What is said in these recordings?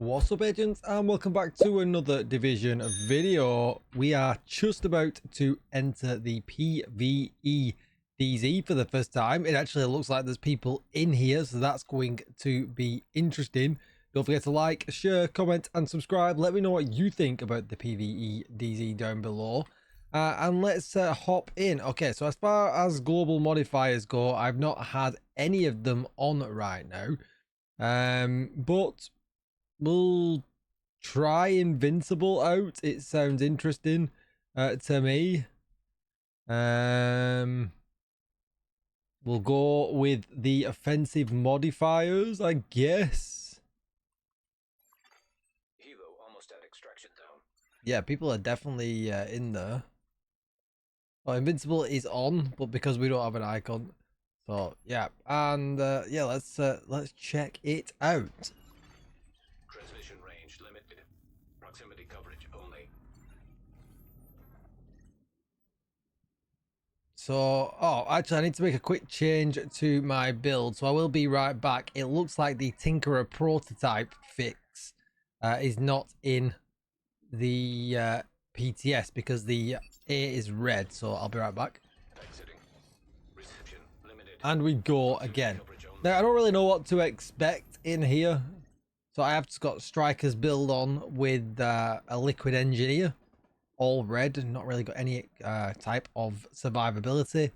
What's up, agents, and welcome back to another Division video. We are just about to enter the PvE DZ for the first time. It actually looks like there's people in here, so that's going to be interesting. Don't forget to like, share, comment and subscribe. Let me know what you think about the PvE DZ down below. And let's hop in. Okay, so as far as global modifiers go, I've not had any of them on right now. But we'll try Invincible out. It sounds interesting to me. We'll go with the offensive modifiers, I guess. Hilo almost at extraction zone. Yeah, people are definitely in there. Well, Invincible is on, but because we don't have an icon, so yeah. And yeah, let's check it out. Transmission range limited. Proximity coverage only. So, oh, actually, I need to make a quick change to my build, so I will be right back. It looks like the Tinkerer prototype fix is not in the PTS because the A is red, so I'll be right back. Exiting. Reception limited. And we go again. Now, I don't really know what to expect in here, so I have just got Striker's build on with a Liquid Engineer. All red, not really got any type of survivability.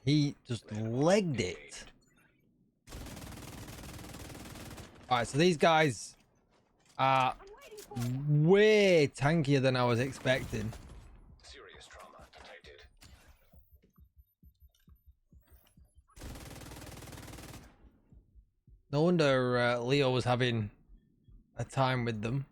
He just legged it. Alright, so these guys are way tankier than I was expecting. Serious trauma detected. No wonder Leo was having a time with them.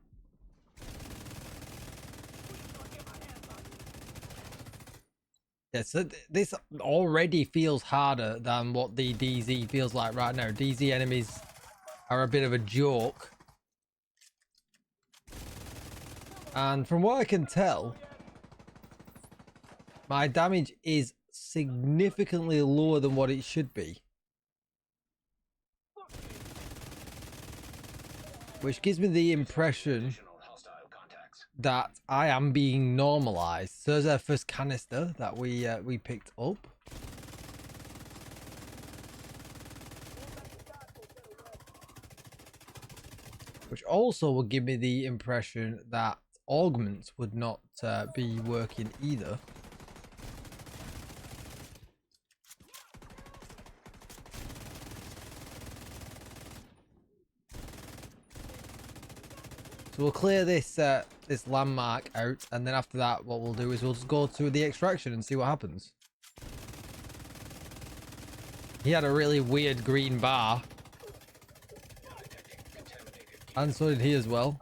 Yeah, so this already feels harder than what the DZ feels like right now. DZ enemies are a bit of a joke. And from what I can tell, my damage is significantly lower than what it should be. Which gives me the impression that I am being normalized. So there's our first canister that we picked up. Which also will give me the impression that augments would not be working either. So we'll clear this this landmark out, and then after that what we'll do is we'll just go to the extraction and see what happens. He had a really weird green bar. And so did he as well.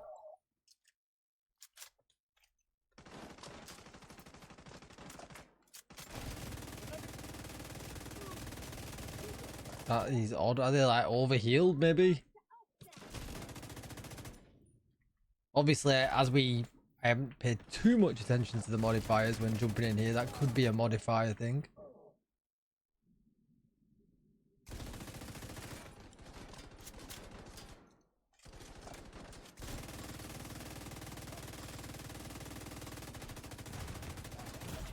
That is odd. Are they like overhealed maybe? Obviously, as I haven't paid too much attention to the modifiers when jumping in here, that could be a modifier thing.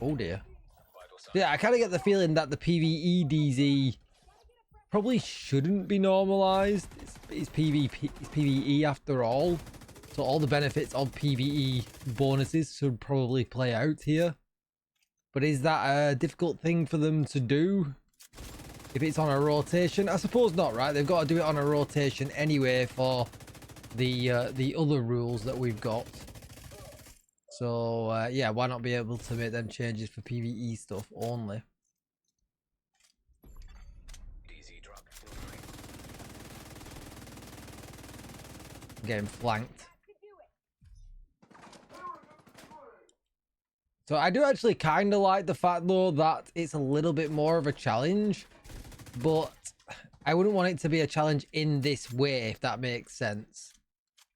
Oh dear. Yeah, I kind of get the feeling that the PvE DZ probably shouldn't be normalized. It's PvE after all. So all the benefits of PvE bonuses should probably play out here. But is that a difficult thing for them to do? If it's on a rotation? I suppose not, right? They've got to do it on a rotation anyway for the other rules that we've got. So yeah, why not be able to make them changes for PvE stuff only? Getting flanked. So I do actually kind of like the fact though that it's a little bit more of a challenge, but I wouldn't want it to be a challenge in this way, if that makes sense.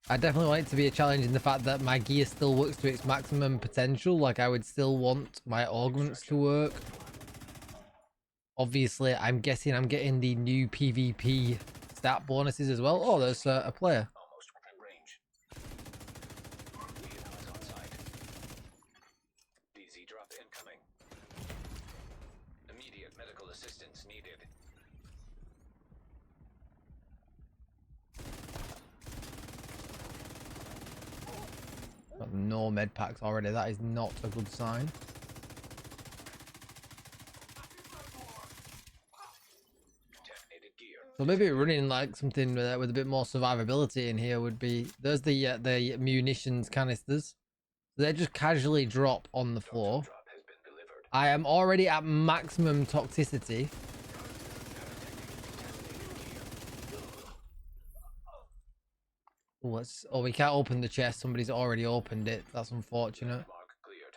I definitely want it to be a challenge in the fact that my gear still works to its maximum potential. Like I would still want my augments to work. obviously, I'm guessing I'm getting the new PvP stat bonuses as well. Oh, there's a player. Almost within range. Vehicle is on site. DZ drop incoming. Immediate medical assistance needed. Got no med packs already. That is not a good sign. Detonated gear. So maybe running like something with a bit more survivability in here would be. There's the munitions canisters. They just casually drop on the floor. Drop has been delivered. I am already at maximum toxicity. Oh, we can't open the chest. Somebody's already opened it. That's unfortunate. Mark cleared.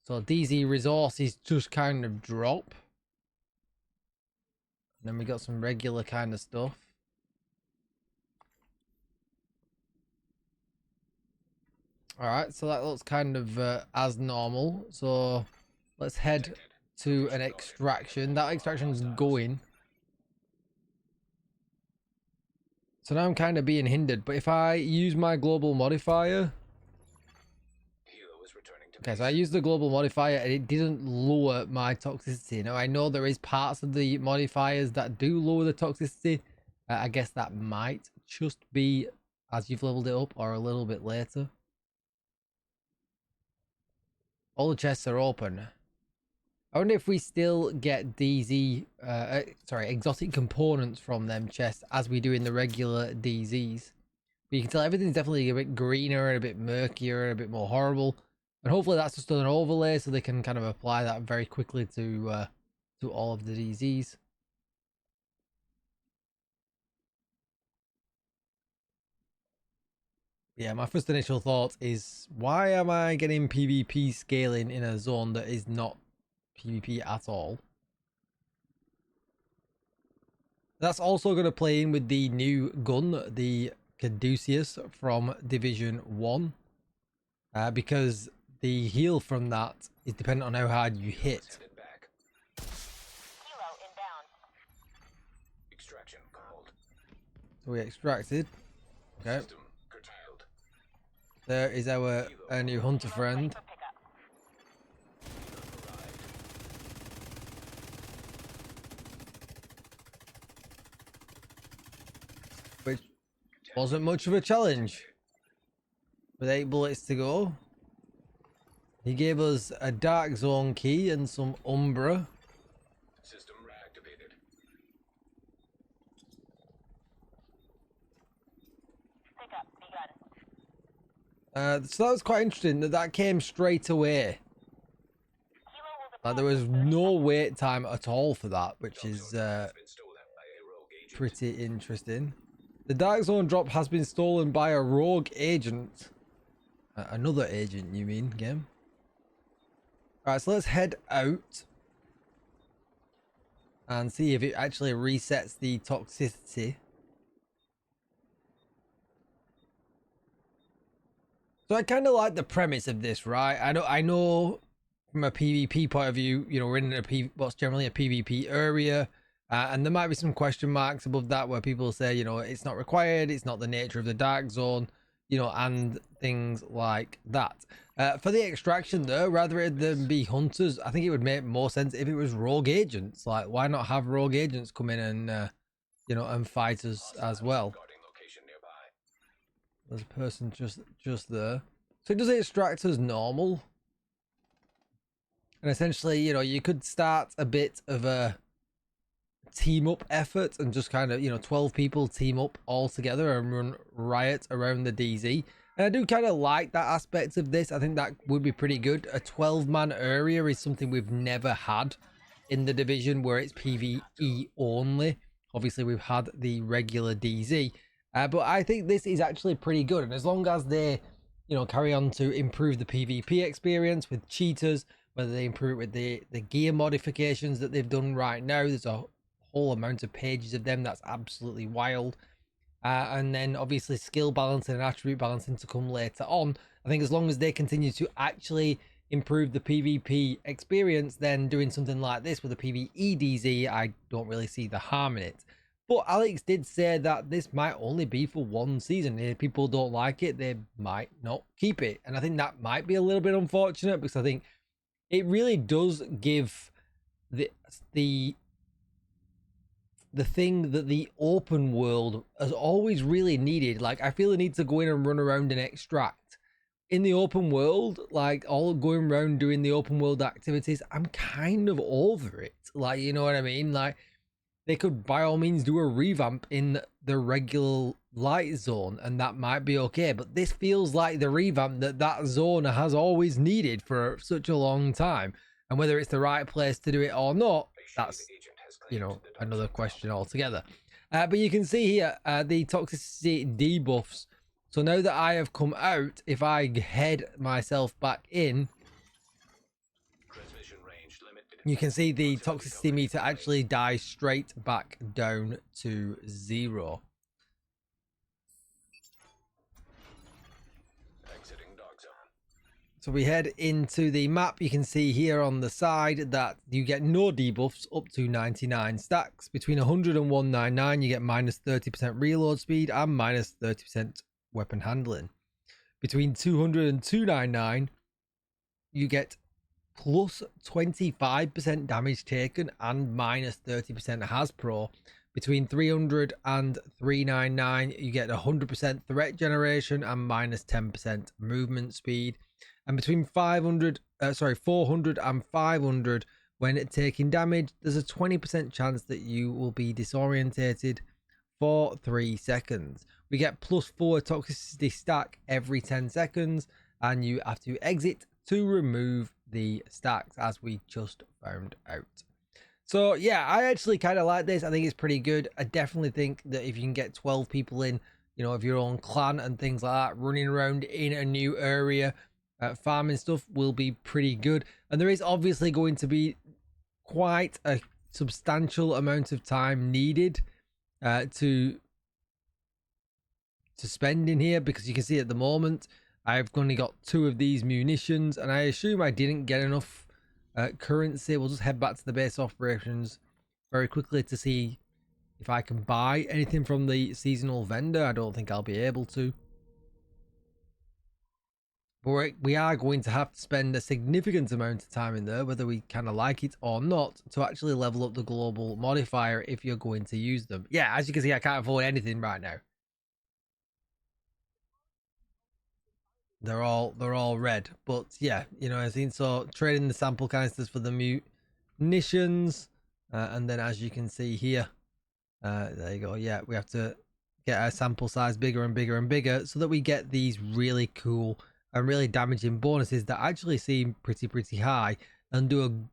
So DZ resources just kind of drop. And then we got some regular kind of stuff. Alright, so that looks kind of as normal. So let's head to an extraction. That extraction's going. So now I'm kind of being hindered, but if I use my global modifier... Helo is returning to Okay, so I used the global modifier and it didn't lower my toxicity. Now, I know there is parts of the modifiers that do lower the toxicity. I guess that might just be as you've leveled it up or a little bit later. All the chests are open. I wonder if we still get DZ, exotic components from them chests as we do in the regular DZs. But you can tell everything's definitely a bit greener and a bit murkier and a bit more horrible. And hopefully that's just an overlay so they can kind of apply that very quickly to all of the DZs. Yeah, my first initial thought is, why am I getting PvP scaling in a zone that is not PvP at all? That's also going to play in with the new gun, the Caduceus from Division 1. Because the heal from that is dependent on how hard you hit. Helo inbound. Extraction called. So we extracted. Okay. System curtailed. There is our new hunter friend. For pickup. Which wasn't much of a challenge. With 8 bullets to go. He gave us a Dark Zone key and some Umbra. System reactivated. Pickup begun. So that was quite interesting that came straight away. Helo will Like deploy there was in 30 no seconds. wait time at all for that, which is Has been stolen by a rogue agent. pretty interesting. The Dark Zone drop has been stolen by a rogue agent. Another agent, you mean, game? Alright, so let's head out and see if it actually resets the toxicity. So I kind of like the premise of this, right? I know from a PvP point of view, you know, we're in what's generally a PvP area. And there might be some question marks above that where people say, you know, it's not required, it's not the nature of the Dark Zone, you know, and things like that. For the extraction though, rather than be hunters, I think it would make more sense if it was rogue agents. Like, why not have rogue agents come in and, you know, and fight us as well? Guarding location nearby. There's a person just there. So does it extract as normal? And essentially, you know, you could start a bit of a team up effort and just kind of, you know, 12 people team up all together and run riot around the DZ. And I do kind of like that aspect of this. I think that would be pretty good. A 12-man area is something we've never had in the division where it's PvE only. Obviously, we've had the regular DZ. But I think this is actually pretty good. And as long as they, you know, carry on to improve the PvP experience with cheaters, whether they improve it with the gear modifications that they've done right now, there's a whole amount of pages of them that's absolutely wild. And then obviously skill balancing and attribute balancing to come later on. I think as long as they continue to actually improve the PvP experience, then doing something like this with a PvE DZ, I don't really see the harm in it. But Alex did say that this might only be for one season. If people don't like it, they might not keep it. And I think that might be a little bit unfortunate, because I think it really does give the thing that the open world has always really needed. Like, I feel the need to go in and run around and extract. In the open world, like, all going around doing the open world activities, I'm kind of over it. Like, you know what I mean? Like, they could by all means do a revamp in the regular light zone, and that might be okay. But this feels like the revamp that zone has always needed for such a long time. And whether it's the right place to do it or not, that's, you know, another question altogether. But you can see here the toxicity debuffs. So now that I have come out, if I head myself back in, you can see the toxicity meter actually dies straight back down to 0. Exiting Dark Zone. So we head into the map. You can see here on the side that you get no debuffs up to 99 stacks. Between 100 and 199, you get minus 30% reload speed and minus 30% weapon handling. Between 200 and 299, you get plus 25% damage taken and minus 30% Has-Pro. Between 300 and 399, you get 100% threat generation and minus 10% movement speed. And between 400 and 500, when taking damage, there's a 20% chance that you will be disorientated for 3 seconds. We get plus 4 toxicity stack every 10 seconds, and you have to exit to remove the stacks, as we just found out. So yeah, I actually kind of like this. I think it's pretty good. I definitely think that if you can get 12 people in, you know, of your own clan and things like that, running around in a new area, farming stuff will be pretty good. And there is obviously going to be quite a substantial amount of time needed to spend in here, because you can see at the moment I've only got 2 of these munitions, and I assume I didn't get enough currency. We'll just head back to the base operations very quickly to see if I can buy anything from the seasonal vendor. I don't think I'll be able to. But we are going to have to spend a significant amount of time in there, whether we kind of like it or not, to actually level up the global modifier if you're going to use them. Yeah, as you can see, I can't afford anything right now. They're all red, but yeah, you know, I think so. Trading the sample canisters for the munitions, and then as you can see here, there you go. Yeah, we have to get our sample size bigger and bigger and bigger so that we get these really cool and really damaging bonuses that actually seem pretty high and do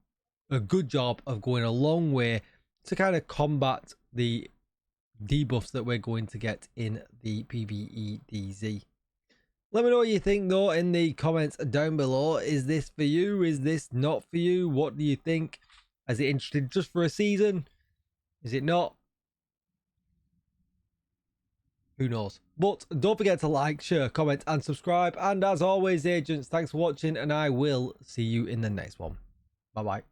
a good job of going a long way to kind of combat the debuffs that we're going to get in the PvE DZ. Let me know what you think though in the comments down below. Is this for you? Is this not for you? What do you think? Is it interesting just for a season? Is it not? Who knows? But don't forget to like, share, comment and subscribe. And as always, agents, thanks for watching, and I will see you in the next one. Bye bye.